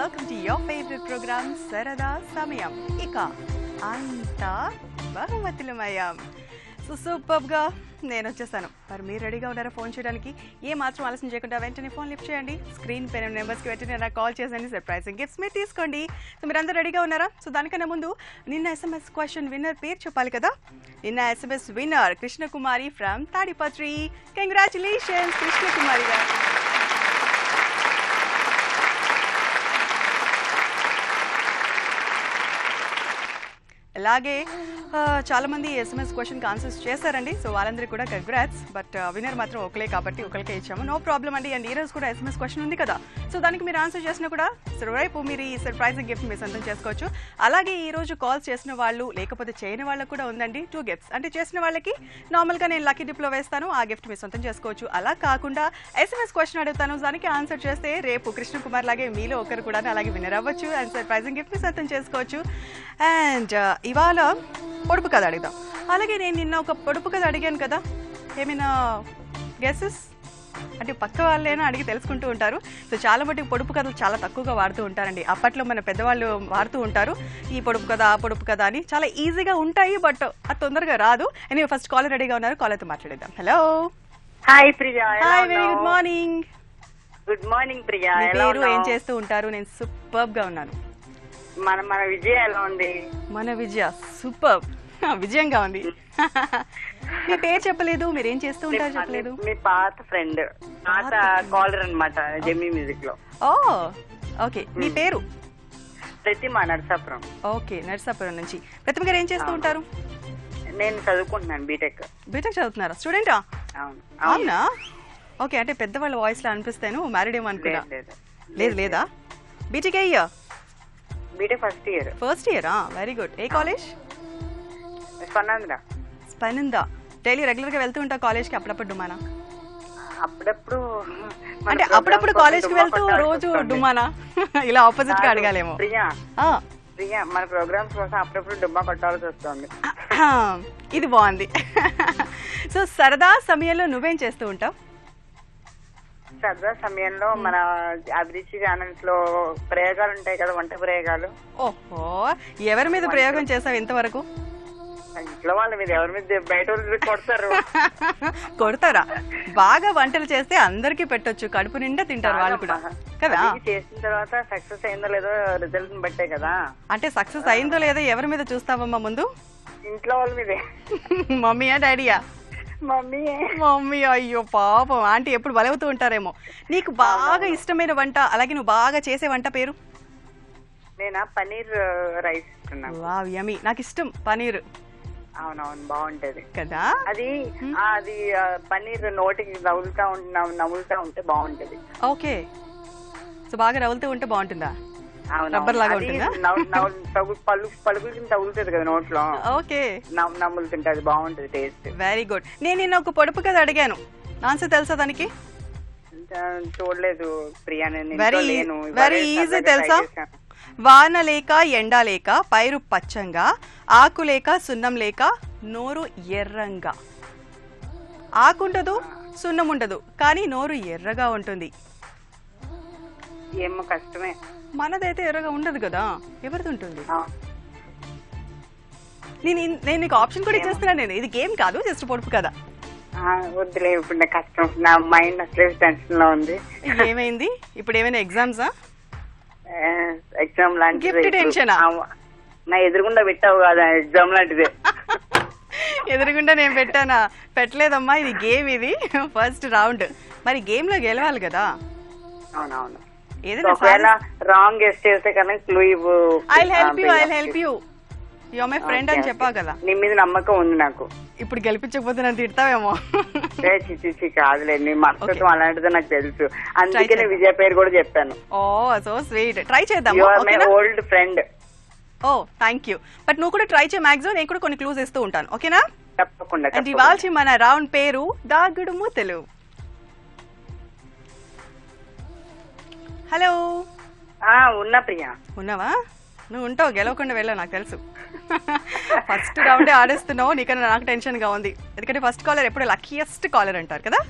welcome to your favorite program Sarada Samayam. Ika Anta Bahumatilamayam. So superb ga నేను వచ్చేసాను. మరి మీరు రెడీగా ఉన్నారా ఫోన్ చేయడానికి? ఏ మాత్రం ఆలస్యం చేయకుండా వెంటనే ఫోన్ లిఫ్ట్ చేయండి. స్క్రీన్ పైన నెంబర్స్కి వెంటనే నాకు కాల్ చేసండి. సర్ప్రైజింగ్ గిఫ్ట్స్ మీరు తీసుకోండి. సో మీరందరూ రెడీగా ఉన్నారా? సో దానికన్నా ముందు నిన్న SMS క్వశ్చన్ విన్నర్ పేరు చెప్పాలి కదా. నిన్న SMS winner Krishnakumari from Tadipatri. Congratulations Krishnakumari గారు. అలాగే చాలా మంది SMS క్వశ్చన్కి ఆన్సర్స్ చేశారండి. సో వాళ్ళందరికీ కూడా కంగ్రాట్స్. బట్ విన్నర్ మాత్రం ఒకలే కాబట్టి ఒకరికే ఇచ్చాము. నో ప్రాబ్లం అండి. అండ్ ఈ రోజు కూడా SMS క్వశ్చన్ ఉంది కదా. సో దానికి మీరు ఆన్సర్ చేసినా కూడా రేపు మీరు ఈ సర్ప్రైజింగ్ గిఫ్ట్ మీరు సొంతం చేసుకోవచ్చు. అలాగే ఈ రోజు కాల్స్ చేసిన వాళ్ళు లేకపోతే చేయని వాళ్ళకు కూడా ఉందండి 2 గిఫ్ట్స్. అంటే చేసిన వాళ్ళకి నార్మల్గా నేను లక్కీ డిప్లో వేస్తాను, ఆ గిఫ్ట్ మీరు సొంతం చేసుకోవచ్చు. అలా కాకుండా SMS క్వశ్చన్ అడుగుతాను, దానికి ఆన్సర్ చేస్తే రేపు కృష్ణకుమార్ లాగే మీలో ఒకరు కూడా అలాగే విన్నర్ అవ్వచ్చు అండ్ సర్ప్రైజింగ్ గిఫ్ట్ సొంతం చేసుకోవచ్చు. అండ్ ఇవాళ పొడుపు కథ అడుగుదాం. అలాగే నేను నిన్న ఒక పొడుపు కథ అడిగాను కదా, ఏమైనా గెసెస్? అంటే పక్క వాళ్ళైనా అడిగి తెలుసుకుంటూ ఉంటారు. సో చాలా మటుకు పొడుపు కథలు చాలా తక్కువగా వాడుతూ ఉంటారండి. అప్పట్లో మన పెద్దవాళ్ళు వాడుతూ ఉంటారు ఈ పొడుపు కథ ఆ పొడుపు కథ అని. చాలా ఈజీగా ఉంటాయి, బట్ అది తొందరగా రాదు. ఎనీవే ఫస్ట్ కాలర్ రెడీగా ఉన్నారు, కాలర్తో మాట్లాడేద్దాం. Hello. Hi Priya. Hi, very good morning. Good morning Priya. మీరు ఏం చేస్తూ ఉంటారు? నేను సూపర్బ్ గా ఉన్నాను. మన విజయ ఎలా ఉంది? మన విజయ సూపర్ విజయంగా ఉంది. మీ పేరు చెప్పలేదు, మీరేం చేస్తూ ఉంటారు చెప్పలేదు. మీ పాత ఫ్రెండ్, పాత కాలర్ అన్నమాట జెమినీ మ్యూజిక్ లో. ఓ ఓకే. మీ పేరు? ప్రతిమ, నర్సాపురం. ఓకే, నర్సాపురం నుంచి. ప్రతిమ గారు ఏం చేస్తూ ఉంటారు? నేను చదువుకుంటున్నాను బీటెక్. బీటెక్ చదువుతున్నారా? స్టూడెంటా? అవునా? ఓకే. అంటే పెద్దవాళ్ళ వాయిస్ లో అనిపిస్తాను మ్యారీడ్ ఏమో అనుకున్నా. లేదు లేదా? బీటెక్ ఏ year? BTech first year. First ఇయరా? Very good. ఏ కాలేజ్? స్పనంద. డైలీ రెగ్యులర్ గా వెళ్తూ ఉంటా కాలేజ్ కి? అప్పుడప్పుడు డుమానా? అప్పుడప్పుడు. అంటే అప్పుడప్పుడు కాలేజ్ కి వెళ్తూ రోజు డుమానా? ఇలా ఆపోజిట్ గా అడగాలేమో. ప్రియా ప్రియా, మన ప్రోగ్రామ్స్ కోసం అప్పుడప్పుడు డుమ్మా కొట్టాల్సి వస్తుంది. ఇది బాగుంది. సో సరదా సమయంలో నువ్వేం చేస్తూ ఉంటావు? సరదా సమయంలో మన అభిరుచి ఛానల్స్ లో ప్రయోగాలు ఉంటాయి కదా, వంట ప్రయోగాలు. ఓహో, ఎవరి మీద ప్రయోగం చేసావు ఇంతవరకు? ఇంట్లో వాళ్ళ మీద. ఎవరి మీద? బయట కొడతారు. కొడతారా? బాగా వంటలు చేస్తే అందరికి పెట్టొచ్చు, కడుపు నిండా తింటారు వాళ్ళు కూడా కదా. చేసిన తర్వాత సక్సెస్ అయిందో లేదో రిజల్ట్ బట్టే కదా. అంటే సక్సెస్ అయిందో లేదో ఎవరి మీద చూస్తావమ్మా ముందు? ఇంట్లో వాళ్ళ మీదే. మమ్మీయా డాడీయా? మమ్మీ. అయ్యో పాపం, ఆంటీ ఎప్పుడు బలవుతూ ఉంటారేమో. నీకు బాగా ఇష్టమైన వంట, అలాగే నువ్వు బాగా చేసే వంట పేరు? నేనా పన్నీర్ రైస్. వావ్, యమ్మీ. నాకు ఇష్టం పన్నీర్. అవునవును, బాగుంటది కదా అది. పన్నీర్ నోటికి నములుతా ఉంటే బాగుంటది. ఓకే. సో బాగా నవ్వులుతూ ఉంటే బాగుంటుందా? రబ్బర్ లాగా ఉంటుందా? పలుకులకి తగులుతుంది కదా నోట్లో. ఓకే, నమ్ములుతుంటే అది బాగుంటది టేస్ట్. Very good. నేను నిన్న ఒక పొడుపు కదా అడిగాను, ఆన్సర్ తెలుసా దానికి? చూడలేదు ప్రియా. వెరీ ఈజీ తెలుసా? వాన లేక ఎండ లేక పైరు పచ్చంగా, ఆకు లేక సున్నం లేక నోరు ఎర్రంగా. ఆకుండదు, సున్నం ఉండదు, కానీ నోరు ఎర్రగా ఉంటుంది. ఏమో కష్టమే. మనదైతే ఎర్రగా ఉండదు కదా, ఎవరిది ఉంటుంది? నేను నీకు ఆప్షన్ కూడా ఇచ్చేస్తున్నాను. నేను ఇది గేమ్ కాదు, జస్ట్ పొడుపు కదా. వద్దులే, ఇప్పుడు కష్టం. నా మైండ్ అసలే టెన్షన్ లో ఉంది. ఏమైంది ఇప్పుడు? ఏమైనా ఎగ్జామ్సా? ఎగ్జామ్ లాంటిది. గిఫ్ట్ టెన్షనా? నా ఎదురుగుండా పెట్టావు కదా ఎగ్జామ్ లాంటిదే. ఎదురుగుండా నేను పెట్టానా? పెట్టలేదమ్మా, ఇది గేమ్. ఇది ఫస్ట్ రౌండ్. మరి గేమ్ లో గెలవాలి కదా. అవునవును. ఏదైనా రాంగ్ గెస్ చేస్తే కనుక క్లూ ఇవ్వు. I'll help you. You are my friend అని చెప్పా కదా. నీ మీద నమ్మకం ఉంది నాకు. ఇప్పుడు గెలిపించకపోతే నన్ను తిడతావేమో. చిచి కాదులే, నీ మనస్తత్వం అలాంటిదో నాకు తెలుసు. అందుకే నేను విజయ పేరు కూడా చెప్పాను. Oh so sweet. ట్రై చేద్దాం. Old friend. Oh thank you. But నువ్వు కూడా ట్రై చేయ. మ్యాక్సిమం నేను కూడా కొన్ని క్లూస్ ఇస్తూ ఉంటాను. ఓకేనా? తప్పకుండా. అండ్ ఇవాళ మన రౌండ్ పేరు దాగుడు మూతలు. హలో. ఉన్నా ప్రియా. ఉన్నావా? నువ్వు ఉంటావు, గెలవకుండా వెళ్ళావు నాకు తెలుసు. ఫస్ట్ రౌండే ఆడేస్తున్నావు, నీకన్నా నాకు టెన్షన్ గా ఉంది. ఎందుకంటే ఫస్ట్ కాలర్ ఎప్పుడు లక్కీయెస్ట్ కాలర్ అంటారు కదా.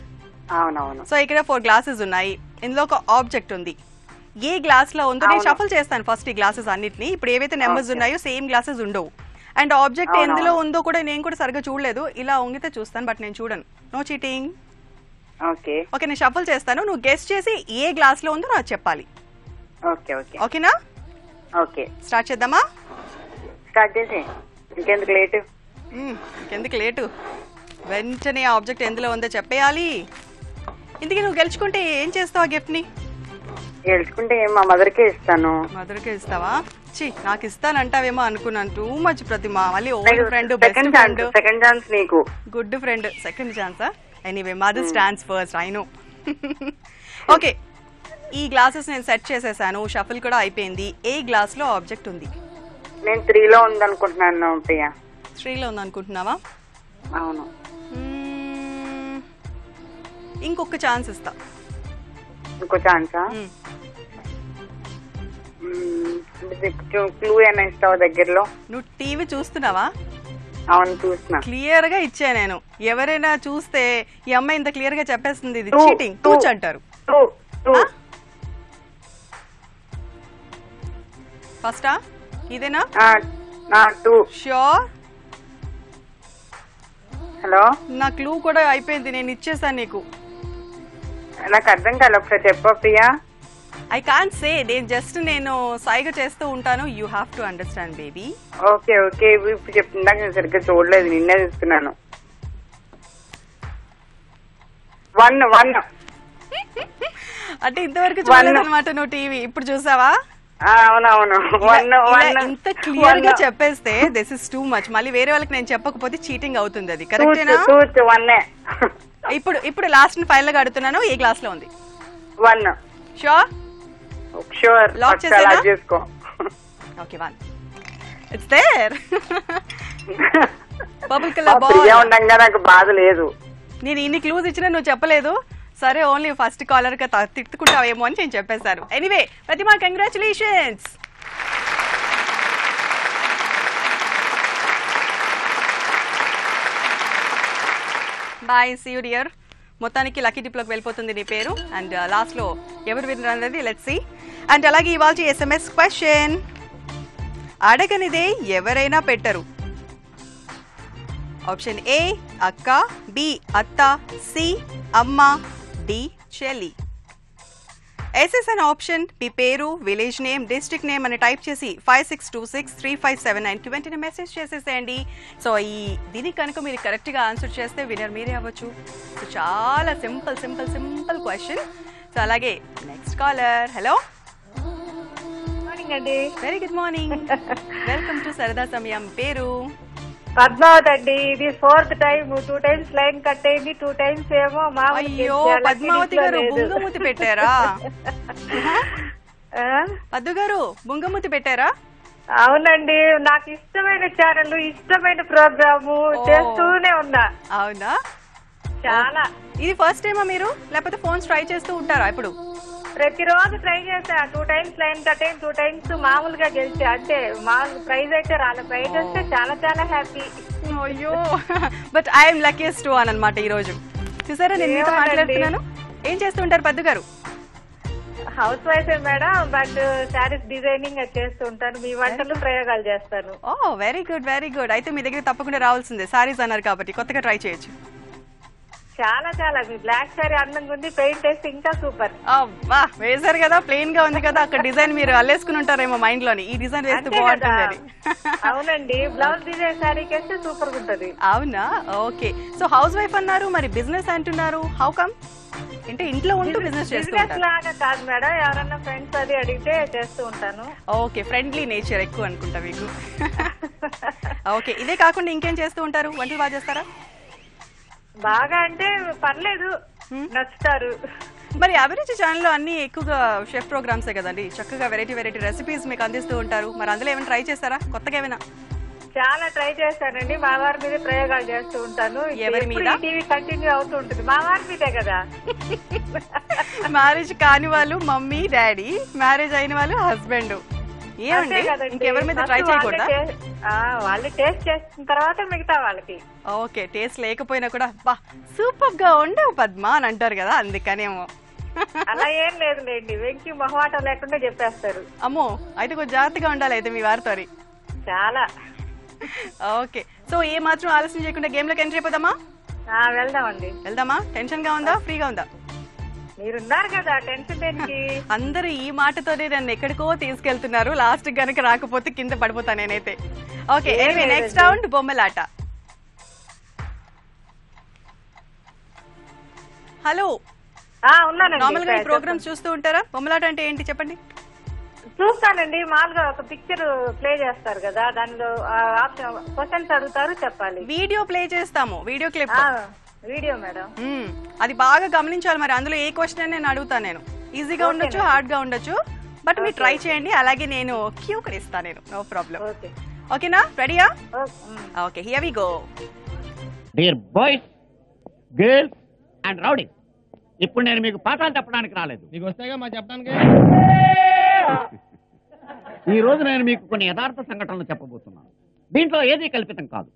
అవునవును. సో ఇక్కడ 4 గ్లాసెస్ ఉన్నాయి. ఇందులో ఒక ఆబ్జెక్ట్ ఉంది. ఏ గ్లాస్ లో ఉందో నేను షఫల్ చేస్తాను ఫస్ట్ ఈ గ్లాసెస్ అన్నిటిని. ఇప్పుడు ఏవైతే నెంబర్స్ ఉన్నాయో సేమ్ గ్లాసెస్ ఉండవు. అండ్ ఆబ్జెక్ట్ ఎందులో ఉందో కూడా నేను కూడా సరిగ్గా చూడలేదు. ఇలా ఉంగితే చూస్తాను, బట్ నేను చూడను. No cheating. ఓకే ఓకే, నేను షఫల్ చేస్తాను, నువ్వు గెస్ చేసి ఏ గ్లాస్ లో ఉందో నాకు చెప్పాలి. ఓకే ఓకే ఓకేనా? ఓకే స్టార్ట్ చేద్దామా? స్టార్ట్ చేసి ఇంకెందుకు లేటు. ఇంకెందుకు లేటు, వెంటనే ఆబ్జెక్ట్ ఎందులో ఉందో చెప్పేయాలి. ఇందుకే నువ్వు గెలుచుకుంటే ఏం చేస్తావు ఆ గిఫ్ట్ ని? గెలుచుకుంటే మా మదర్కే ఇస్తాను. మదర్కే ఇస్తావా? చి, నాకు ఇస్తానంటావేమో అనుకున్నాను. Too much Pratima. మళ్ళీ old friend, best friend, second chance నీకు. గుడ్ ఫ్రెండ్, సెకండ్ ఛాన్సా? Anyway, mother stands first, I know. Okay, ఈ గ్లాసెస్ నేను సెట్ చేసేసాను, షఫల్ కూడా అయిపోయింది. ఏ గ్లాస్ లో ఆబ్జెక్ట్ ఉంది? నేను 3లో ఉందనుకుంటున్నాను ప్రియా. 3లో ఉంది అనుకుంటున్నావా? అవును. ఇంకొక ఛాన్స్ ఇస్తా. ఇంకో ఛాన్సా? క్లూ ఏమైనా ఇస్తావా దగ్గరలో? నువ్వు టీవీ చూస్తున్నావా? అవును చూస్తున్నా. క్లియర్ గా ఇచ్చా నేను. ఎవరైనా చూస్తే ఈ అమ్మాయి ఇంత క్లియర్ గా చెప్పేస్తుంది, ఇది చీటింగ్, టూచ్ అంటారు. ఫస్టా ఇదేనా? ష్యూర్? హలో, నా క్లూ కూడా అయిపోయింది, నేను ఇచ్చేసాను నీకు. నాకు అర్థం కాదు, ఒకసారి చెప్పా ప్రియా. ఐ కాంట్ సే, నేను సైగ చేస్తూ ఉంటాను. You have to understand baby. Okay okay, ఇప్పుడు చెప్తుందా? నేను సరిగ్గా చూడలేదు, నిన్నే చూస్తున్నాను. 1 అంటే ఇంతవరకు చూడలేదు అనమాట నువ్వు టీవీ, ఇప్పుడు చూసావా? అవునవును. ఇంత క్లియర్ గా చెప్పేస్తే దిస్ ఇస్ టూ మచ్. మళ్ళీ వేరే వాళ్ళకి నేను చెప్పకపోతే చీటింగ్ అవుతుంది. అది కరెక్టేనా? ఇప్పుడు లాస్ట్ ఫైనల్ గా అడుగుతున్నాను, ఏ గ్లాస్ లో ఉంది? 1. షూర్? షూర్. లాక్ చేసేసుకో. Okay, 1. It's there. Bubble colour ball. ఉండగా నాకు బాధ లేదు. నేను ఇన్ని క్లూస్ ఇచ్చినా నువ్వు చెప్పలేదు. సరే, ఓన్లీ ఫస్ట్ కాలర్ గా తిట్టుకుంటావేమో అని నేను చెప్పేశాను. Anyway, Pratima, congratulations. Bye, see you dear. మొత్తానికి లక్కీ టిప్ లోకి వెళ్ళిపోతుంది నీ పేరు. అండ్ లాస్ట్ లో ఎవరు విన్నర్ అనేది లెట్స్ సీ. అండ్ అలాగే ఇవాళ SMS క్వశ్చన్, అడగనిదే ఎవరైనా పెట్టరు. ఆప్షన్ ఏ అక్క, బి అత్త, సి అమ్మ, డి చెల్లి. ఎస్ఎస్ అనే ఆప్షన్ మీ పేరు, విలేజ్ నేమ్, డిస్ట్రిక్ట్ నేమ్ అని టైప్ చేసి 56263579 కి వెంటనే మెసేజ్ చేసేసేయండి. సో దీనికి కనుక మీరు కరెక్ట్ గా ఆన్సర్ చేస్తే విన్నర్ మీరే అవ్వచ్చు. సో చాలా simple simple simple question. So అలాగే next caller. Hello, very good morning. Welcome to సరదా సమయం. పేరు? పద్మావతి అండి. ఇది 4th time. 2 times line cut అయింది, 2 టైమ్స్ ఏమో. అయ్యో, పద్మావతి గారు బుంగమూతి పెట్టారా? పద్దు గారు బుంగమూతి పెట్టారా? అవునండి, నాకు ఇష్టమైన ఛానల్, ఇష్టమైన ప్రోగ్రాము చేస్తూనే ఉన్నా. అవునా? చాలా. ఇది ఫస్ట్ టైమా మీరు, లేకపోతే ఫోన్స్ ట్రై చేస్తూ ఉంటారా? ఇప్పుడు ప్రతిరోజు ట్రై చేసా. 2 టైమ్స్ లైన్ కట్ అయింది, 2 టైమ్స్ మామూలుగా గెలిచా. అంటే మామూలు ప్రైజ్ అయితే రాలే. ప్రైజ్ వస్తే చాలా చాలా హ్యాపీ. అయ్యో, బట్ ఐఎమ్ లక్కీయెస్ట్ వన్ అన్నమాట ఈ రోజు. చూసారా, నేను మీతో మాట్లాడుతున్నాను. ఏం చేస్తుంటారు పద్దు గారు? House wife madam, but saris designing అది చేస్తూ ఉంటాను. మీ వంటలు ప్రయోగాలు చేస్తాను. ఓ, వెరీ గుడ్ వెరీ గుడ్. అయితే మీ దగ్గర తప్పకుండా రావాల్సిందే. సారీస్ అన్నారు కాబట్టి కొత్తగా ట్రై చేయొచ్చు. చాలా చాలా. మీ బ్లాక్ సారీ అందంగా ఉంది, పెయింట్ వేస్తే ఇంకా సూపర్. అబ్బా, వేసారు కదా, ప్లెయిన్ గా ఉంది కదా, అక్కడ డిజైన్ మీరు అల్లేసుకుని ఉంటారేమో మైండ్ లోని. ఈ డిజైన్ వేస్తే బాగుంటుంది అది. అవునండి, బ్లౌజ్ డిజైన్ సారీకి వేస్తే సూపర్ గా ఉంటది. అవునా? ఓకే. సో హౌస్ వైఫ్ అన్నారు, మరి బిజినెస్ అంటున్నారు. How come? అంటే ఇంట్లో ఉంటూ బిజినెస్ చేస్తుంటారు? లాగా కాదు మేడం, ఎవరన్నా ఫ్రెండ్స్ అది అడిగితే చేస్తూ ఉంటాను. ఓకే, ఫ్రెండ్లీ నేచర్ ఎక్కువ అనుకుంటా మీకు. ఓకే, ఇదే కాకుండా ఇంకేం చేస్తూ ఉంటారు? వంటలు బాగా చేస్తారా? బాగా అంటే పర్లేదు, నచ్చుతారు. మరి అభిరుచి ఛానల్లో అన్ని ఎక్కువగా షెఫ్ ప్రోగ్రామ్సే కదండి, చక్కగా వెరైటీ వెరైటీ రెసిపీస్ మీకు అందిస్తూ ఉంటారు. మరి అందులో ఏమైనా ట్రై చేస్తారా? కొత్తగా ఏమైనా? చాలా ట్రై చేస్తానండి. మా వారి మీద ప్రయోగాలు చేస్తూ ఉంటాను. ఎవరి మీద? టీవీ కంటిన్యూ అవుతూ ఉంటుంది. మా వారి మీదే కదా. మ్యారేజ్ కాని వాళ్ళు మమ్మీ డాడీ, మ్యారేజ్ అయిన వాళ్ళు హస్బెండ్. ఏమండి, ఇంకెవరి మీద ట్రై చేయకూడదా? వాళ్ళు టేస్ట్ చేసిన తర్వాత మిగతా వాళ్ళకి. ఓకే, టేస్ట్ లేకపోయినా కూడా బా సూపర్ గా ఉండవు పద్మ అని అంటారు కదా, అందుకనేమో. అలా ఏం లేదులేండి, వెంకి మొహమాటం లేకుండా చెప్పేస్తారు. అమ్మో, అయితే కొంచెం జాగ్రత్తగా ఉండాలి అయితే మీ వారితో. చాలా. ఓకే, సో ఏ మాత్రం ఆలస్యం చేయకుండా గేమ్ లోకి ఎంట్రీ అయిపోదామా? వెళ్దామండి. వెళ్దామా? టెన్షన్ గా ఉందా, ఫ్రీగా ఉందా? మీరున్నారు కదా, టెన్షన్ దేనికి? అందరూ ఈ మాటతోనే నన్ను ఎక్కడికో తీసుకెళ్తున్నారు. లాస్ట్ గనక రాకపోతే కింద పడిపోతా నేనైతే. ఓకే, ఎనీవే నెక్స్ట్ రౌండ్ బొమ్మలాట. హలో, ఉన్నానండి. నార్మల్ గా ఈ ప్రోగ్రామ్స్ చూస్తూ ఉంటారా? బొమ్మలాట అంటే ఏంటి చెప్పండి. చూస్తానండి. మామూలుగా ఒక పిక్చర్ ప్లే చేస్తారు కదా, దానిలో క్వశ్చన్స్ అడుగుతారు, చెప్పాలి. వీడియో ప్లే చేస్తాము, వీడియో క్లిప్. Video madam. అది బాగా గమనించాలి. మరి అందులో ఏ క్వశ్చన్ నేను అడుగుతాను. నేను ఈజీగా ఉండొచ్చు, హార్డ్ గా ఉండొచ్చు, బట్ మీరు ట్రై చేయండి. అలాగే నేను క్యూ కూడా ఇస్తాను నేను, నో ప్రాబ్లం. ఓకేనా? రెడీయా? Okay, here we go. Dear boys, girls and rowdy, ఇప్పుడు నేను మీకు పాఠాలు చెప్పడానికి రాలేదు. మీకు వస్తేగా మా చెప్పడానికి. ఈ రోజు నేను మీకు కొన్ని యథార్థ సంఘటనలు చెప్పబోతున్నాను. దీంట్లో ఏదీ కల్పితం కాదు.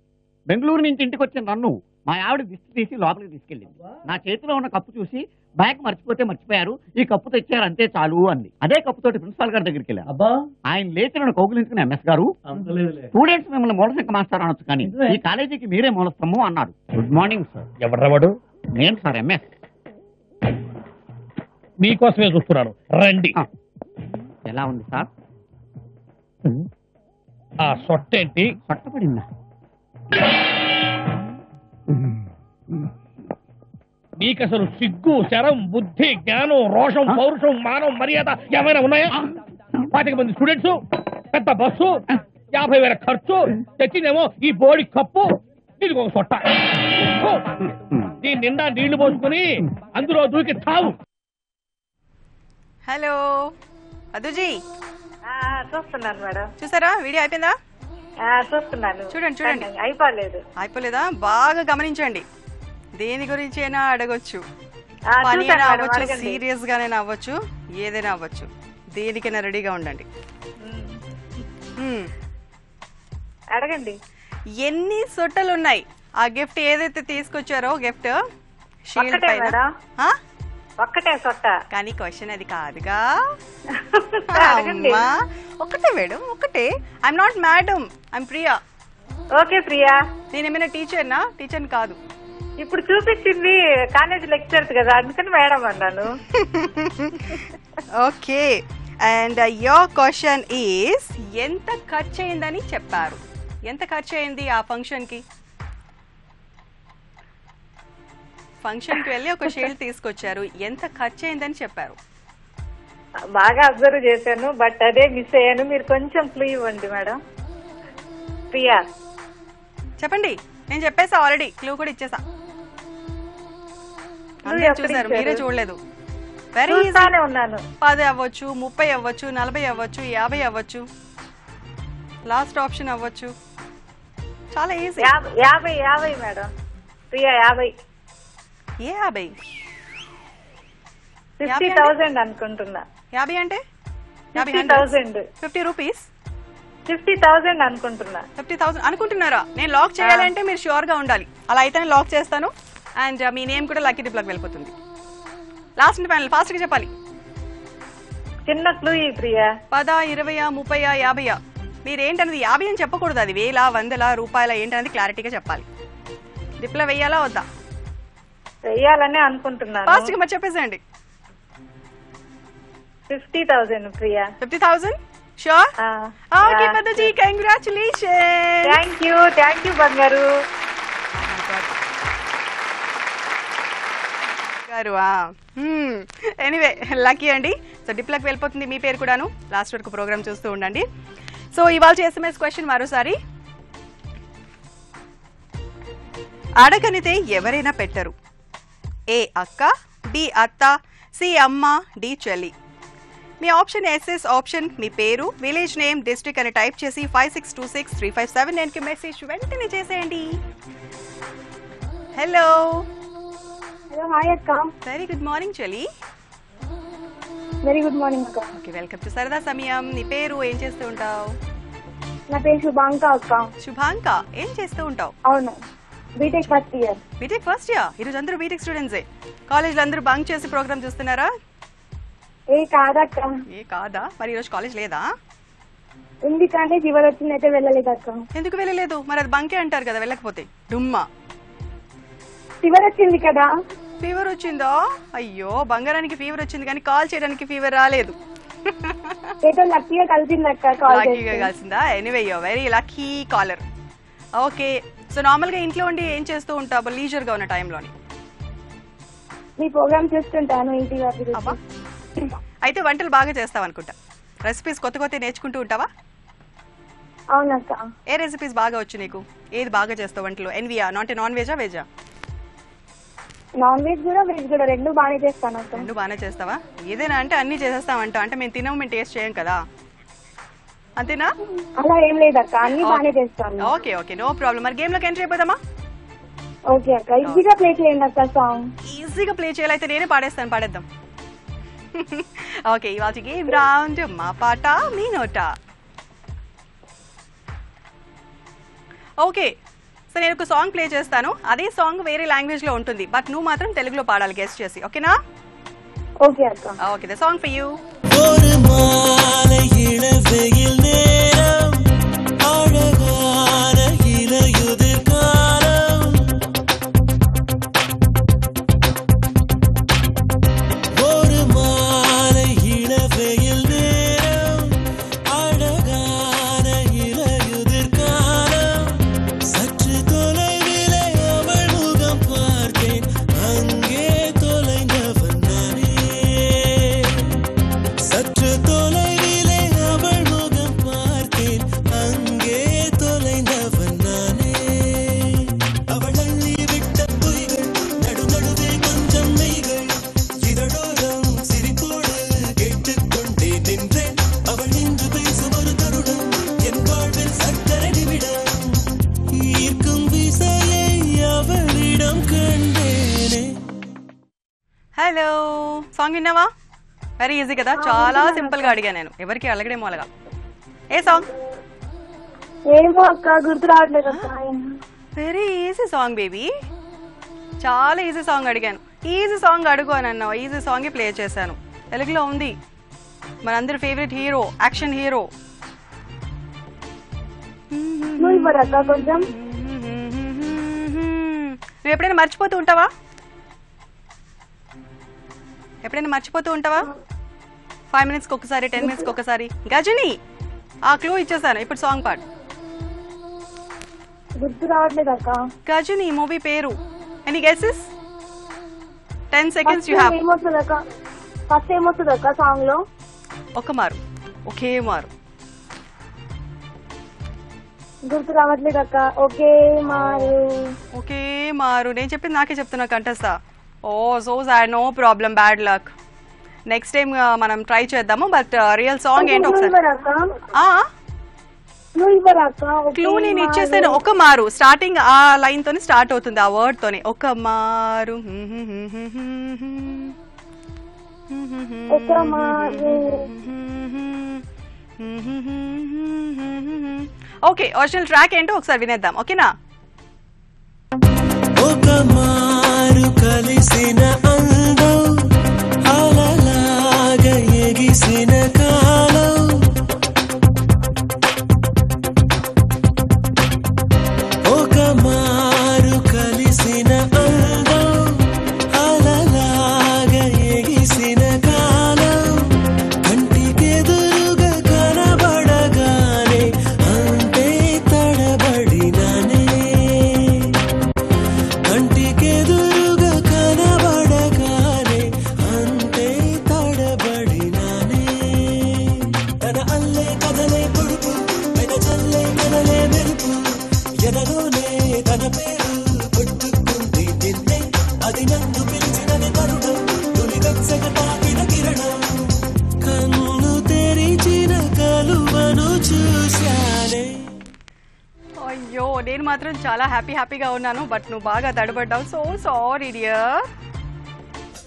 బెంగళూరు నుంచి ఇంటికి వచ్చిన నన్ను మా ఆవిడ దిష్టి తీసి లోపలికి తీసుకెళ్ళింది. నా చేతిలో ఉన్న కప్పు చూసి బ్యాగ్ మర్చిపోతే మర్చిపోయారు, ఈ కప్పు తెచ్చారు అంతే చాలు అంది. అదే కప్పుతోటి ప్రిన్సిపాల్ గారి దగ్గరికి వెళ్ళాను. ఆయన లేచి నన్ను కౌగులించుకుని, ఎంఎస్ గారు, స్టూడెంట్స్ మిమ్మల్ని మూలశంక మాస్టర్ అనొచ్చు, కానీ ఈ కాలేజీకి మీరే మూలస్తము అన్నారు. Good morning sir. ఎవడ్రవాడు? నేను సార్, ఎంఎస్. మీకోసమే చూస్తున్నాను, రండి. ఎలా ఉంది సార్? ఆ సొట్టేంటి? పట్టబడిందా? నీకసలు సిగ్గు, శరం, బుద్ధి, జ్ఞానం, రోషం, పౌరుషం, మానం, మర్యాద ఏమైనా ఉన్నాయా? 25 మంది స్టూడెంట్స్, పెద్ద బస్సు, 50,000 ఖర్చు, తెచ్చిందేమో ఈ బోడి కప్పు, ఇది ఒక సొట్ట. దీని నిండా నీళ్లు పోసుకుని అందులో దూకి తావు. హలో అదుజీ, చూస్తున్నాను మేడం. చూసారా? వీడియో అయిపోయిందా? చూస్తున్నాను. చూడండి చూడండి. అయిపోలేదా? బాగా గమనించండి. దేని గురించి అయినా అడగొచ్చు, పని అయినా అవ్వచ్చు, సీరియస్ గానైనా అవ్వచ్చు, ఏదైనా అవ్వచ్చు. దేనికైనా రెడీగా ఉండండి. అడగండి. ఎన్ని సొట్టలు ఉన్నాయి? ఆ గిఫ్ట్ ఏదైతే తీసుకొచ్చారో, గిఫ్ట్ షీల్డ్ పైన ఒక్కటే సొట్ట. కానీ క్వశ్చన్ అది కాదుగా. అడగండి. ఒకటే మేడం, ఒకటే. I'm not madam, I'm Priya. Okay Priya. నేను ఏమైనా టీచర్నా? టీచర్ కాదు. ఇప్పుడు చూపించింది కాలేజ్ లెక్చర్స్ కదా, అందుకని మేడం అన్నాను. Okay, and your question is, ఎంత ఖర్చు అయిందని చెప్పారు? ఎంత ఖర్చు అయింది ఆ ఫంక్షన్ కి? ఫంక్షన్ కి వెళ్ళి ఒక షీల్డ్ తీసుకొచ్చారు, ఎంత ఖర్చు అయిందని చెప్పారు? బాగా అబ్జర్వ్ చేశాను, బట్ అదే మిస్ అయ్యాను. మీరు కొంచెం క్లూ ఇవ్వండి మేడం. ప్రియా చెప్పండి. నేను చెప్పేసా ఆల్రెడీ, క్లూ కూడా ఇచ్చేసా. చూసారు, మీరే చూడలేదు. Very easy. ఉన్నాను. 10 అవ్వచ్చు, 30 అవ్వచ్చు, 40 అవ్వచ్చు, 50 అవ్వచ్చు, లాస్ట్ ఆప్షన్ అవ్వచ్చు. చాలా ఈజీ. 50 మేడం. ప్రియా 50. ఏ 50? 50,000 అనుకుంటున్నా. 50 అంటే 50,000. 50 రూపీస్. 50,000 అనుకుంటున్నా. 50,000 అనుకుంటున్నారా? నేను లాక్ చేయాలంటే మీరు ష్యూర్ గా ఉండాలి. అలా అయితే నేను లాక్ చేస్తాను, అండ్ మీ నేమ్ కూడా లక్కీ డిప్ లోకి వెళ్ళిపోతుంది. లాస్ట్ అండ్ ఫైనల్, ఫాస్ట్ గా చెప్పాలి. చిన్న క్లూ ఈ ప్రియా. 10, 20, 30, 50. మీరేంటనేది 50 అని చెప్పకూడదు. అది 1000, 100, రూపాయల ఏంటనేది క్లారిటీగా చెప్పాలి. డిప్ లో వెయ్యాలా వద్దా? వెయ్యాలని అనుకుంటున్నాను. ఫాస్ట్ గా మరి చెప్పేసేయండి. 50,000 Priya. 50,000 sure? Okay Padmaji, congratulation. Thank you Bangaru గారు. ఎనీవే లక్కీ అండి. సో డిప్లకు వెళ్ళిపోతుంది మీ పేరు కూడాను. లాస్ట్ వరకు ప్రోగ్రామ్ చూస్తూ ఉండండి. సో ఇవాళ ఎస్ఎంఎస్ క్వశ్చన్ మరోసారి. అడగనితే ఎవరైనా పెట్టరు. ఏ అక్క, బి అత్త, సి అమ్మ, డి చెల్లి. మీ ఆప్షన్ ఎస్ఎస్ ఆప్షన్, మీ పేరు, విలేజ్ నేమ్, డిస్ట్రిక్ట్ అని టైప్ చేసి 56263579 కి మెసేజ్ వెంటనే చేసేయండి. హలో. హలో, హాయ్ అక్క. వెరీ గుడ్ మార్నింగ్ చెల్లి. వెరీ గుడ్ మార్నింగ్ అక్క. ఓకే, వెల్కమ్ టు సరదా సమయం. నీ పేరు, ఏం చేస్తూ ఉంటావు? నా పేరు శుభాంక అక్క. శుభాంక, ఏం చేస్తూ ఉంటావు? అవును, BTech first year. BTech first year. ఈరోజు అందరూ బీటెక్ స్టూడెంట్సే. కాలేజ్లో అందరూ బంక్ చేసి ప్రోగ్రామ్ చూస్తున్నారా? ఏ కాదక్క. ఏ కాదా? మరి ఈరోజు కాలేజ్ లేదా? ఉంది కానీ ఫీవర్ వచ్చింది అయితే వెళ్ళలేదు అక్క. ఎందుకు వెళ్ళలేదు? మరి అది బంకే అంటారు కదా వెళ్ళకపోతే. డుమ్మా ఫీవర్ వచ్చింది కదా. ఫీవర్ వచ్చిందా? అయ్యో, బంగారానికి ఫీవర్ వచ్చింది కానీ కాల్ చేయడానికి ఫీవర్ రాలేదు. ఏదో లక్కీగా కలిసింది అక్క కాల్ లక్కీగా కలిసిందా? Anyway you very lucky caller. Okay, so normal గా ఇంట్లో ఉండి ఏం చేస్తూ ఉంటావు లీజర్ గా ఉన్న టైంలోని? మీ ప్రోగ్రామ్ చూస్తుంటాను ఇంటి అబ్బా, అయితే వంటలు బాగా చేస్తావు అనుకుంటా. రెసిపీస్ కొత్త కొత్త నేర్చుకుంటూ ఉంటావా? అవునక్క. ఏ రెసిపీస్ బాగా వచ్చు నీకు? ఏది బాగా చేస్తావు వంటలు? ఎన్వియా అంటే నాన్ వెజా వెజా? నాన్ వెజ్ కూడా వెజ్ కూడా రెండు బాగానే చేస్తాను అక్క. రెండు బాగానే చేస్తావా? ఏదైనా అంటే అన్ని చేసేస్తామంట. అంటే మేము తినము, మేము టేస్ట్ చేయం కదా, అంతేనా? అలా ఏం లేదక్క, అన్ని బాగానే చేస్తాను. Okay okay, no problem. మరి గేమ్ లోకి ఎంట్రీ అయిపోదామా? ఓకే అక్క, ఈజీగా ప్లే చేయండి అక్క సాంగ్. ఈజీగా ప్లే చేయాలైతే నేనే పాడేస్తాను, పాడేద్దాం. ఓకే, ఇవాళ గేమ్ రౌండ్ మా పాట మీ నోట. ఓకే, సో నేను ఒక సాంగ్ ప్లే చేస్తాను. అదే సాంగ్ వేరే లాంగ్వేజ్ లో ఉంటుంది, బట్ నువ్వు మాత్రం తెలుగులో పాడాలి గెస్ట్ చేసి. ఓకేనా? ఓకే అక్క. Okay, the song for you. Hello, song విన్నావా? వెరీ ఈజీ కదా, చాలా సింపుల్ గా అడిగా నేను, ఎవరికి అలగడేమో అలాగా. ఏ సాంగ్? ఏమో అక్క గుర్తు రావట్లేదు అక్క. వెరీ ఈజీ సాంగ్ బేబీ, చాలా ఈజీ సాంగ్ అడిగాను. ఈజీ సాంగ్ అడుగు అని అన్నావు, ఈజీ సాంగ్ ప్లే చేశాను. తెలుగులో ఉంది, మనందరి ఫేవరెట్ హీరో, యాక్షన్ హీరో. కొంచెం నువ్వు ఎప్పుడైనా మర్చిపోతూ ఉంటావా? ఎప్పుడైనా మర్చిపోతూ ఉంటావా? 5 minutes ఒకసారి, 10 minutes ఒకసారి. గజని, ఆ క్లూ ఇచ్చేసాను, ఇప్పుడు సాంగ్ పాడు. గుర్తు రావట్లేదు అక్క. గజని మూవీ పేరు. Any guesses? 10 seconds you have. ఏమొస్తుంది అక్క? ఫస్ట్ ఏమొస్తుంది అక్క సాంగ్ లో? ఒక మారు, ఒకే మారు. గుర్తు రావట్లేదు అక్క. ఒకే మారు, ఒకే మారు. నేను చెప్పింది నాకే చెప్తున్నా కంటెస్తా. Oh so sad, no problem, bad luck. Next time మనం ట్రై చేద్దాము. బట్ రియల్ సాంగ్ ఏంటో ఒకసారి. క్లూ నేను ఇచ్చేసాను. ఒక మారు, స్టార్టింగ్ ఆ లైన్ తోని స్టార్ట్ అవుతుంది, ఆ వర్డ్ తోని. ఒక మారు. ఓకే, ఒరిజినల్ ట్రాక్ ఏంటో ఒకసారి వినేద్దాం, ఓకేనా? ఒక మారు కలిసిన అందం అలలాగా ఎగిసిన కాలం, ఒక మారు కలిసిన అందం అలలాగా ఎగిసిన కాలం, కంటికెదురుగా కనబడగానే అంతే తడబడిననే, కంటికెదురుగా కనబడగానే అంతే తడబడిననే, తన అల్లే కదలే పొడుపు, పెద చల్లే కదలే మెరుపు, ఎదలోనే తన పేరు కొట్టుకుంది నిన్నే, అది నన్ను పిలిచినది తరుణం, తొలి వెచ్చగా తాకిన కిరణం, కన్ను తెరిచిన కలువను చూశానే. అయ్యో, నేను మాత్రం చాలా హ్యాపీగా ఉన్నాను, బట్ నువ్వు బాగా తడబడ్డావు. So sorry dear.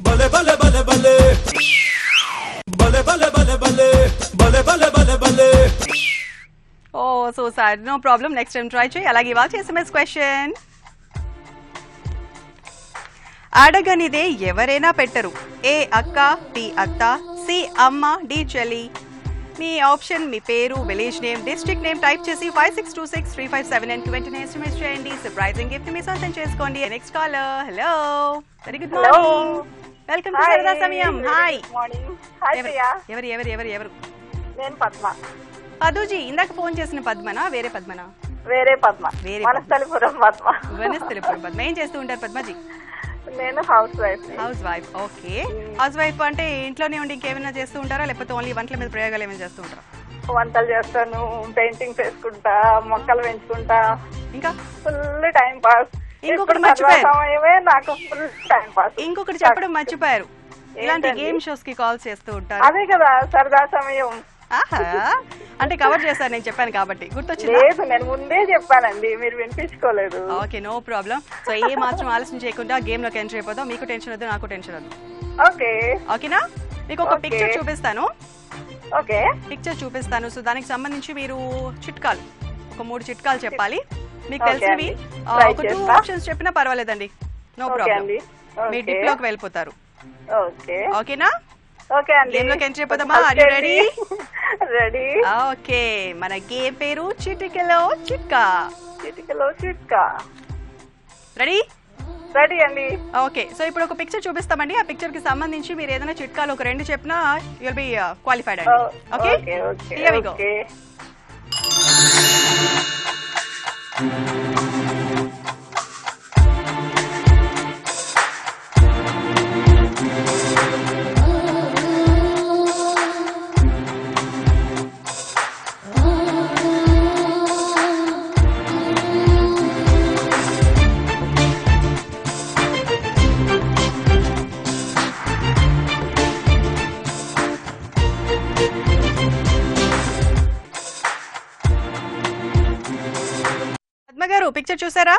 బలే బలే బలే బలే బలే బలే బలే బలే బలే బలే బలే బలే. Oh so sad, no problem, next time try చేయి. అలాగే ఇవాళ SMS క్వశ్చన్. అడగనిదే ఎవరైనా పెట్టరు. ఏ అక్క, బి అత్త, సి అమ్మ, డి చెల్లి. మీ ఆప్షన్, మీ పేరు, village name, district name type చేసి 56263579 వెంటనే ఎస్ఎంఎస్ చేయండి. సర్ప్రైజింగ్ గిఫ్ట్ మీ సొంతం చేసుకోండి. Next caller. Hello, very good morning. Welcome to సరదా సమయం. హాయ్. ఎవరు ఎవరు ఎవరు ఎవరు? నేను పద్మ. పదుజీ, ఇందాక ఫోన్ చేసిన పద్మనా వేరే పద్మనా? వేరే పద్మ. వేరే వనస్థలిపురం పద్మ. వనస్థలిపురం పద్మ. ఏం చేస్తూ ఉంటారు పద్మజీ? నేను house wife. House wife. Okay, house wife అంటే ఇంట్లోనే ఉండి ఇంకేమైనా చేస్తూ ఉంటారా, లేకపోతే ఓన్లీ వంటల మీద ప్రయోగాలు ఏమైనా చేస్తూ ఉంటారా? వంటలు చేస్తాను, పెయింటింగ్స్ వేసుకుంటా, మొక్కలు పెంచుకుంటా, ఇంకా ఫుల్ టైం పాస్. ఇంకొకటి మర్చిపోయారు. సమయమే నాకు ఫుల్ టైం పాస్. ఇంకొకటి చెప్పడం మర్చిపోయారు, ఇలాంటి గేమ్ షోస్ కి కాల్ చేస్తూ ఉంటారు. అదే కదా సరదా సమయం. ఆహా, అంటే కవర్ చేశాను నేను చెప్పాను కాబట్టి గుర్తొచ్చింది. లేదు, నేను ముందే చెప్పానండి, మీరు వినిపించుకోలేదు. Okay, no problem. సో ఏ మాత్రం ఆలస్యం చేయకుండా గేమ్ లోకి ఎంటర్ అయిపోతాం. మీకు టెన్షన్ వద్దు, నాకు టెన్షన్ వద్దు. ఓకే, ఓకేనా? మీకు ఒక పిక్చర్ చూపిస్తాను. ఓకే, పిక్చర్ చూపిస్తాను. సో దానికి సంబంధించి మీరు చిట్కాలు, ఒక 3 చిట్కాలు చెప్పాలి. మీకు తెలిసినవి ఒక 2 ఆప్షన్స్ చెప్పినా పర్వాలేదండి, నో ప్రాబ్లం. మీ డిప్ లోకి వెళ్ళిపోతారు. ఓకేనా? ఓకే అండి, గేమ్ లోకి ఎంటర్ అయిపోదామా? Are you ready? Ready. Okay, మన గేమ్ పేరు చిటికెలో చిట్కా. చిటికెలో చిట్కా. రెడీ? రెడీ అండి. ఓకే, సో ఇప్పుడు ఒక పిక్చర్ చూపిస్తామండి. ఆ పిక్చర్ కి సంబంధించి మీరు ఏదైనా చిట్కాలు ఒక 2 చెప్పినా యు విల్ బి క్వాలిఫైడ్ అండి. Okay, here we go. గారు పిక్చర్ చూసారా?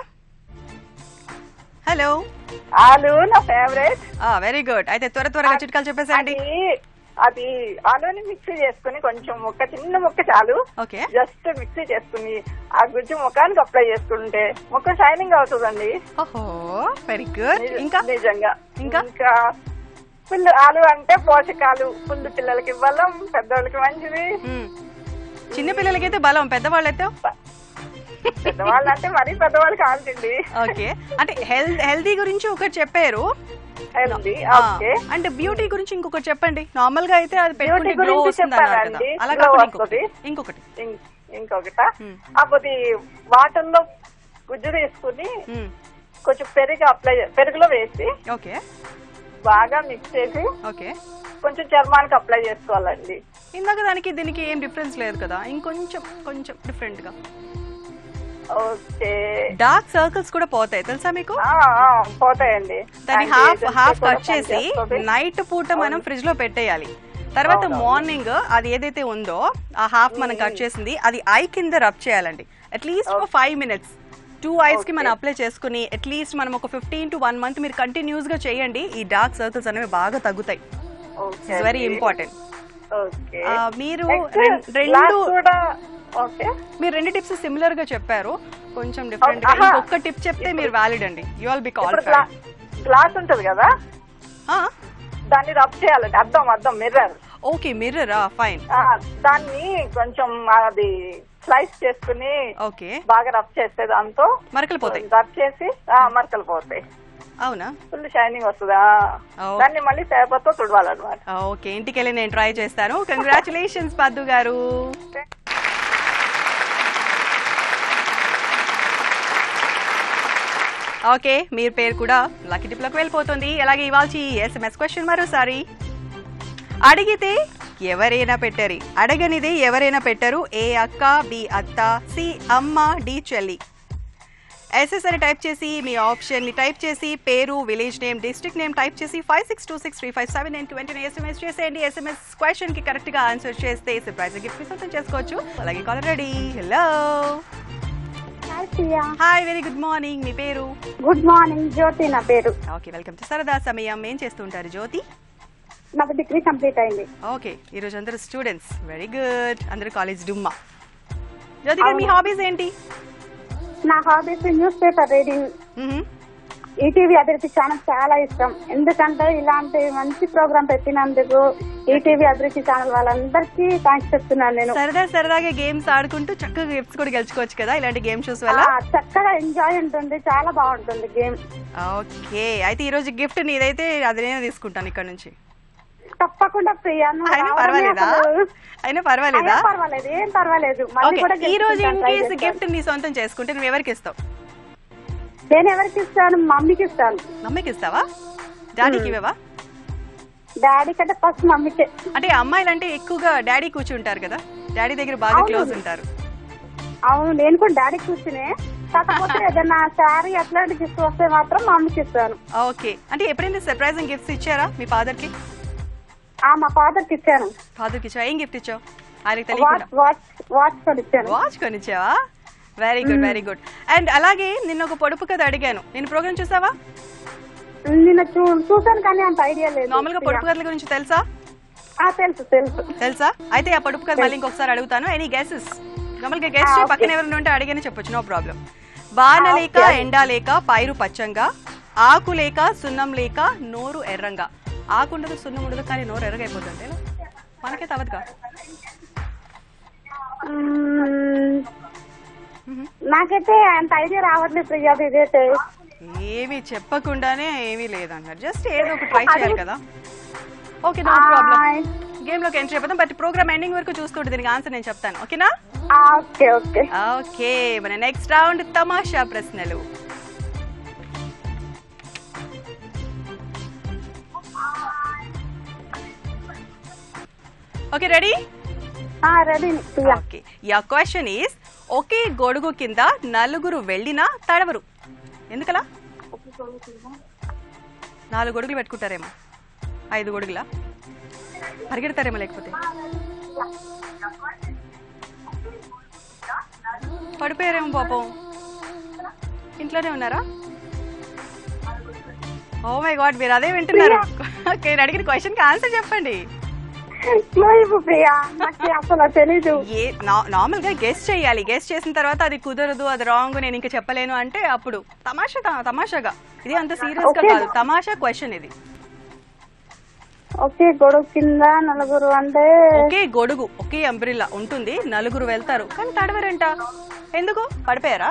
హలో. ఆలు నా ఫేవరెట్. Very good. అయితే త్వరగా చిట్కాలు చెప్పేసండి. అది ఆలుని మిక్సీ చేసుకుని కొంచెం చిన్న ముక్క చాలు, ఓకే, జస్ట్ మిక్సీ చేసుకుని ఆ గుజ్జు ముఖానికి అప్లై చేసుకుంటే ముఖం షైనింగ్ అవుతుందండి. ఓహో, వెరీ గుడ్. ఇంకా నిజంగా ఇంకా ఫుల్ ఆలు అంటే పోషకాలు, ఫుల్ పిల్లలకి బలం, పెద్దవాళ్ళకి మంచిది. చిన్న పిల్లలకైతే బలం, పెద్దవాళ్ళైతే పెద్దవాళ్ళు అంటే మరీ పెద్దవాళ్ళు కావాల్సింది. ఓకే, అంటే హెల్దీ గురించి ఒకటి చెప్పారు, అంటే బ్యూటీ గురించి ఇంకొకటి చెప్పండి. నార్మల్ గా అయితే అది పెట్టుకుంటే గ్లో వస్తుంది అన్నారు కదా, అలా కాకుండా ఇంకొకట అప్పుడు వాటర్ లో గుజ్జు తీసుకుని కొంచెం పెరుగులో వేసి ఓకే బాగా మిక్స్ చేసి ఓకే కొంచెం చర్మానికి అప్లై చేసుకోవాలండి. ఇందాక దానికి దీనికి ఏం డిఫరెన్స్ లేదు కదా, ఇంకొంచెం డిఫరెంట్ గా. ఓకే, డార్క్ సర్కిల్స్ కూడా పోతాయి తెలుసా మీకు? పోతాయండి. దాన్ని హాఫ్ కట్ చేసి నైట్ పూట మనం ఫ్రిడ్జ్ లో పెట్టేయాలి. తర్వాత మార్నింగ్ అది ఏదైతే ఉందో ఆ హాఫ్ మనం కట్ చేసింది అది ఐ కింద రబ్ చేయాలండి. అట్లీస్ట్ ఒక 5 minutes 2 eyes కి మనం అప్లై చేసుకుని అట్లీస్ట్ మనం ఒక 15 to 1 month మీరు కంటిన్యూస్ గా చేయండి. ఈ డార్క్ సర్కిల్స్ అనేవి బాగా తగ్గుతాయి. It's very important. మీరు రెండు టిప్స్ సిమిలర్ గా చెప్పారు, కొంచెం డిఫరెంట్ గా. ఇంకొక టిప్ చెప్తే మీరు వ్యాలిడ్ అండి, you will be qualified. Glass ఉంటది కదా, దాన్ని రబ్ చేయాలండి. అద్దం మిర్రర్. Okay, మిర్రరా, fine. దాన్ని కొంచెం అది స్లైస్ చేసుకుని ఓకే బాగా రబ్ చేస్తే దాంతో మరకలు పోతాయి. రబ్ చేసి మరకలు పోతాయి. అవునా? ఫుల్ షైనింగ్ వస్తుందా, దాన్ని మళ్ళీ పేపర్తో తుడవాలన్నమాట. ఓకే, ఇంటికి వెళ్ళి నేను ట్రై చేస్తాను. కంగ్రాచులేషన్స్ పద్దు గారు. ఓకే, మీ పేరు కూడా లక్కీ టిప్ లోకి వెళ్ళిపోతుంది. అలాగే ఇవాళ SMS క్వశ్చన్ మరోసారి. అడిగితే ఎవరైనా పెట్టారు, అడగనిదే ఎవరైనా పెట్టారు. ఏ అక్క, బి అత్త, సి అమ్మ, డి చెల్లి. ఎస్ఎస్ అని టైప్ చేసి మీ ఆప్షన్ ని టైప్ చేసి పేరు, village name, district name type చేసి 56263579 వెంటనే SMS చేసేయండి. SMS క్వశ్చన్ కి కరెక్ట్ గా ఆన్సర్ చేస్తే సర్ప్రైజ్ గిఫ్ట్ సొంతం చేసుకోవచ్చు. అలాగే caller ready. Hello. Hi, very good morning. మీ పేరు? గుడ్ మార్నింగ్, జ్యోతి నా పేరు. ఓకే, వెల్కమ్ టు సరదా సమయం. ఏం చేస్తుంటారు జ్యోతి? నాకు డిగ్రీ కంప్లీట్ అయింది. ఓకే, ఈ రోజు అందరూ స్టూడెంట్స్. Very good. అందరూ కాలేజ్ డుమ్మా. జ్యోతి గారు, మీ హాబీస్ ఏంటి? నా hobbies news paper reading, ETV అభిరుచి ఛానల్ చాలా ఇష్టం. ఎందుకంటే ఇలాంటి మంచి ప్రోగ్రామ్ పెట్టినందుకు ఈటీవీ అభిరుచి ఛానల్ వాళ్ళందరికీ థ్యాంక్స్ చెప్తున్నాను నేను. సరదాగా గేమ్స్ ఆడుకుంటూ చక్కగా గిఫ్ట్స్ కూడా గెలుచుకోవచ్చు కదా ఇలాంటి గేమ్ షోస్ వల్ల. చక్కగా ఎంజాయ్ ఉంటుంది, చాలా బాగుంటుంది గేమ్. ఓకే, అయితే ఈ రోజు గిఫ్ట్ నీదైతే అది నేను తీసుకుంటాను ఇక్కడ నుంచి. తప్పకుండా ప్రియా. పర్వాలేదా? అయినా పర్వాలేదా? పర్వాలేదు, ఏం పర్వాలేదు. ఈ రోజు ఇన్ కేస్ గిఫ్ట్ నీ సొంతం చేసుకుంటే నువ్వు ఎవరికి ఇస్తావు? నేను ఎవరికి ఇస్తాను? మమ్మీకి ఇస్తాను. మమ్మీకి ఇస్తావా? డాడీకి ఇవ్వవా? డాడీ కంటే ఫస్ట్ మమ్మీకే. అంటే అమ్మాయిలు అంటే ఎక్కువగా డాడీ కూర్చుంటారు కదా, డాడీ దగ్గర బాగా క్లోజ్ ఉంటారు. అవును, నేను కూడా డాడీ కూర్చునే. కాకపోతే ఏదైనా శారీ అట్లాంటి గిఫ్ట్ వస్తే మాత్రం మమ్మీకి ఇస్తాను. ఓకే, అంటే ఎప్పుడైనా సర్ప్రైజింగ్ గిఫ్ట్స్ ఇచ్చారా మీ ఫాదర్ కి? మా ఫాదర్ కి ఇచ్చాను. ఫాదర్ కి ఇచ్చావా? ఏం గిఫ్ట్ ఇచ్చావు? ఆయనకి తెలియకుండా వాచ్ కొనిచ్చాను. వాచ్ కొనిచ్చావా? Very good, very good. And అలాగే నిన్న ఒక పొడుపు కథ అడిగాను, నేను ప్రోగ్రామ్ చూసావా? నిన్న చూసాను కానీ అంత ఐడియా లేదు. నార్మల్ గా పొడుపు కథల గురించి తెలుసా? తెలుసా? అయితే ఆ పొడుపు కథ మళ్ళీ ఇంకొకసారి అడుగుతాను. Any guesses? నార్మల్ గా గెస్ చేయి, పక్కన ఎవరైనా ఉంటే అడిగానే చెప్పొచ్చు, నో ప్రాబ్లం. వాన లేక ఎండ లేక పైరు పచ్చంగా, ఆకు లేక సున్నం లేక నోరు ఎర్రంగా. ఆకు ఉండదు, సున్నం ఉండదు, కానీ నోరు ఎర్రగా అయిపోతుంది. మనకే తవదుగా. నాకైతే అంత ఐడియా రావట్లేదు ప్రియా. ఇదైతే ఏమి చెప్పకుండానే ఏమీ లేదన్నారు, జస్ట్ ఏదో ఒక ట్రై చేయాలి కదా. Okay, no problem. గేమ్ లోకి ఎంట్రీ అయిపోతాం, బట్ ప్రోగ్రామ్ ఎండింగ్ వరకు చూస్తుంటే దీనికి ఆన్సర్ నేను చెప్తాను. ఓకేనా? Okay okay okay. మన నెక్స్ట్ రౌండ్ తమాషా ప్రశ్నలు. Okay, ready? Ready. Okay, your question is, ఒకే గొడుగు కింద నలుగురు వెళ్ళినా తడవరు, ఎందుకలా? 4 గొడుగులు పెట్టుకుంటారేమో, 5 గొడుగులా పరిగెడతారేమో, లేకపోతే పడిపోయారేమో పాపం. ఇంట్లోనే ఉన్నారా? ఓ మై గాడ్, మీరు అదే వింటున్నారు. ఓకే, నేను అడిగిన క్వశ్చన్ కి ఆన్సర్ చెప్పండి. నార్మల్ గా గెస్ చేయాలి, గెస్ చేసిన తర్వాత అది కుదరదు, అది రాంగ్, నేను ఇంకా చెప్పలేను అంటే అప్పుడు తమాషాగా. ఇది అంత సీరియస్ గా కాదు, తమాషా క్వశ్చన్ ఇది. ఒకే గొడుగు కింద నలుగురు అంటే ఒకే గొడుగు, ఒకే అంబ్రిల్లా ఉంటుంది, నలుగురు వెళ్తారు కానీ తడవరంట, ఎందుకు? పడిపోయారా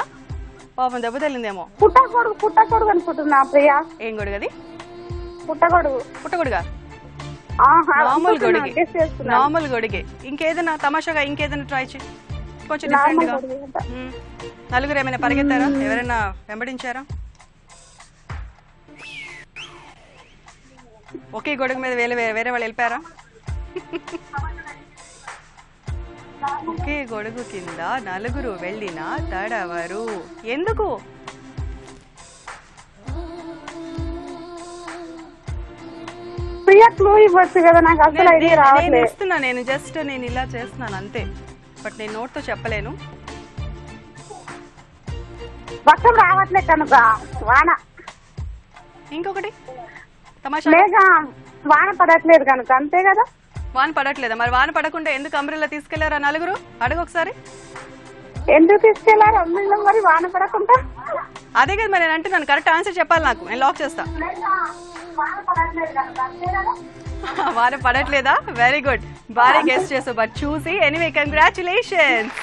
పాపం? దెబ్బ తగిలిందేమో. పుట్టగొడుగు అనుకుంటున్నా ప్రియా. ఏం గొడుగు అది? పుట్టగొడుగా? నార్మల్ గొడుగే, నార్మల్ గొడుగే. ఇంకేదైనా తమాషాగా ఇంకేదైనా ట్రై చేయి, కొంచెం డిఫరెంట్ గా. నలుగురు ఏమైనా పరిగెత్తారా? ఎవరైనా వెంబడించారా? ఒకే గొడుగు మీద వేరే వాళ్ళు వెళ్ళిపోయారా? ఒకే గొడుగు కింద నలుగురు వెళ్ళినా తడవరు, ఎందుకు? నేను ఇస్తున్నా, నేను జస్ట్ నేను ఇలా చేస్తున్నాను అంతే, బట్ నేను నోట్ తో చెప్పలేను. వర్షం రావట్లేదు కనుక వాన. ఇంకొకటి తమాషా, వాన పడట్లేదు కనుక, అంతే కదా? వాన పడట్లేదా? మరి వాన పడకుండా ఎందుకు అంబ్రెల్లా తీసుకెళ్లారా నలుగురు? అడుగు ఒకసారి. ఎందుకు తీసుకెళ్లారు అంబ్రెల్లా మరి వాన పడకుండా? అదే కదా మరి నేను అంటున్నాను, కరెక్ట్ ఆన్సర్ చెప్పాలి నాకు, నేను లాక్ చేస్తా. వాన పడట్లేదా? వెరీ గుడ్, బాగా గెస్ట్ చేసావు, బట్ చూసి. Anyway, congratulations.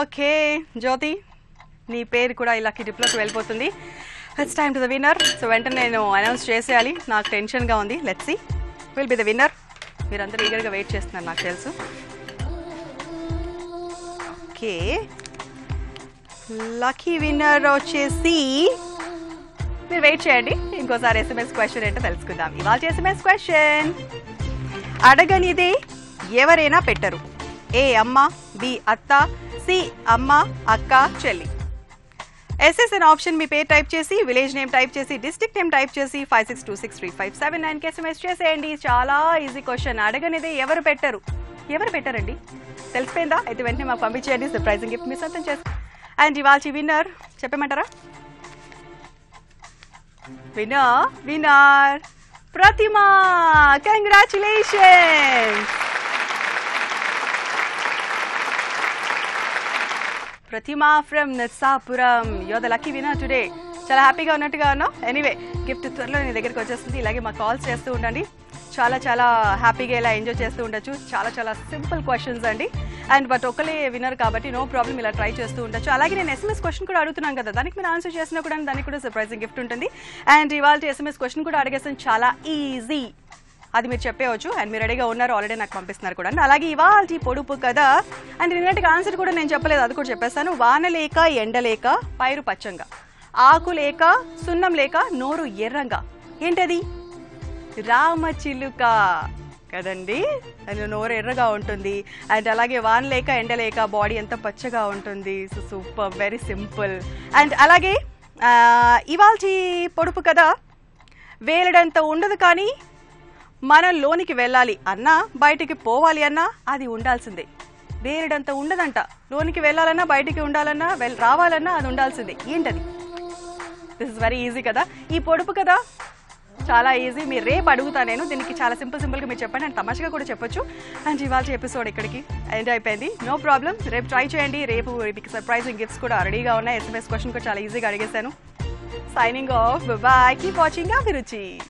ఓకే జ్యోతి, నీ పేరు కూడా ఇలా టిప్లోకి వెళ్ళిపోతుంది. It's time to the winner. So వెంటనే నేను అనౌన్స్ చేసేయాలి, నాకు టెన్షన్గా ఉంది. Let's see will be the winner. మీరందరూ ఈగర్గా వెయిట్ చేస్తున్నారు నాకు తెలుసు. ఓకే, లక్కీ విన్నర్ వచ్చేసి, మీరు వెయిట్ చేయండి, ఇంకోసారి SMS క్వశ్చన్ ఏంటో తెలుసుకుందాం. ఇవాళ SMS క్వశ్చన్, అడగనిదే ఎవరైనా పెట్టరు. ఏ అమ్మ, బి అత్త, సి అమ్మ, అక్క, చెల్లి. SS అనే ఆప్షన్ మీ పేరు టైప్ చేసి, విలేజ్ నేమ్ టైప్ చేసి, డిస్ట్రిక్ట్ నేమ్ టైప్ చేసి 56263579 SMS చేసేయండి. చాలా ఈజీ క్వశ్చన్. అడగనిదే ఎవరు పెట్టరు, ఎవరు పెట్టరండి? తెలిసిపోయిందా? అయితే వెంటనే మాకు పంపించేయండి, సర్ప్రైజింగ్ గిఫ్ట్ మీ సొంతం చేసి. అండ్ ఇవాళ విన్నర్ చెప్పమంటారా? Winner Pratima, congratulations. Pratima from Narsapuram you are the lucky winner today. చాలా హ్యాపీగా ఉన్నట్టుగా ఉన్నాం. ఎనీవే గిఫ్ట్ త్వరలో నీ దగ్గరికి వచ్చేస్తుంది. ఇలాగే మాకు కాల్స్ చేస్తూ ఉండండి. చాలా చాలా హ్యాపీగా ఇలా ఎంజాయ్ చేస్తూ ఉండొచ్చు. చాలా చాలా సింపుల్ క్వశ్చన్స్ అండి. అండ్ బట్ ఒకలే విన్నర్ కాబట్టి నో ప్రాబ్లం, ఇలా ట్రై చేస్తూ ఉండొచ్చు. అలాగే నేను ఎస్ఎంఎస్ క్వశ్చన్ కూడా అడుగుతున్నాను కదా, దానికి మీరు ఆన్సర్ చేసినా కూడా దానికి కూడా సర్ప్రైజింగ్ గిఫ్ట్ ఉంటుంది. అండ్ ఇవాళ ఎస్ఎంఎస్ క్వశ్చన్ కూడా అడిగేస్తాను, చాలా ఈజీ, అది మీరు చెప్పేవచ్చు. అండ్ మీరు రెడీగా ఉన్నారు, ఆల్రెడీ నాకు పంపిస్తున్నారు కూడా. అలాగే ఇవాళ పొడుపు కదా అండ్ నిన్నటికి ఆన్సర్ కూడా నేను చెప్పలేదు, అది కూడా చెప్పేస్తాను. వాన లేక ఎండలేక పైరు పచ్చంగా, ఆకు లేక సున్నం లేక నోరు ఎర్రంగా, ఏంటది? రామచిలుక కదండి. అది నోరు ఎర్రగా ఉంటుంది. అండ్ అలాగే వాన లేక ఎండలేక బాడీ ఎంత పచ్చగా ఉంటుంది. So super, very simple. And అలాగే ఇవాళ పొడుపు కదా, వేలడంత ఉండదు కానీ మనం లోనికి వెళ్ళాలి అన్నా బయటికి పోవాలి అన్నా అది ఉండాల్సిందే. వేరేడంత ఉండదంట, లోనికి వెళ్ళాలన్నా బయటికి ఉండాలన్నా రావాలన్నా అది ఉండాల్సిందే. ఏంటది? దిస్ ఇస్ వెరీ ఈజీ కదా. ఈ పొడుపు కదా చాలా ఈజీ. మీరు రేపు అడుగుతా నేను, దీనికి చాలా సింపుల్గా మీరు చెప్పండి. అండ్ తమాషగా కూడా చెప్పొచ్చు. అండ్ ఇవాళ ఎపిసోడ్ ఇక్కడికి ఎండ్ అయిపోయింది. నో ప్రాబ్లం, రేపు ట్రై చేయండి. రేపు మీకు సర్ప్రైజింగ్ గిఫ్ట్స్ కూడా రెడీగా ఉన్నాయి. ఎస్ఎంఎస్ క్వశ్చన్ కూడా చాలా ఈజీగా అడిగేశాను. Signing off, bye, keep watching అభిరుచి.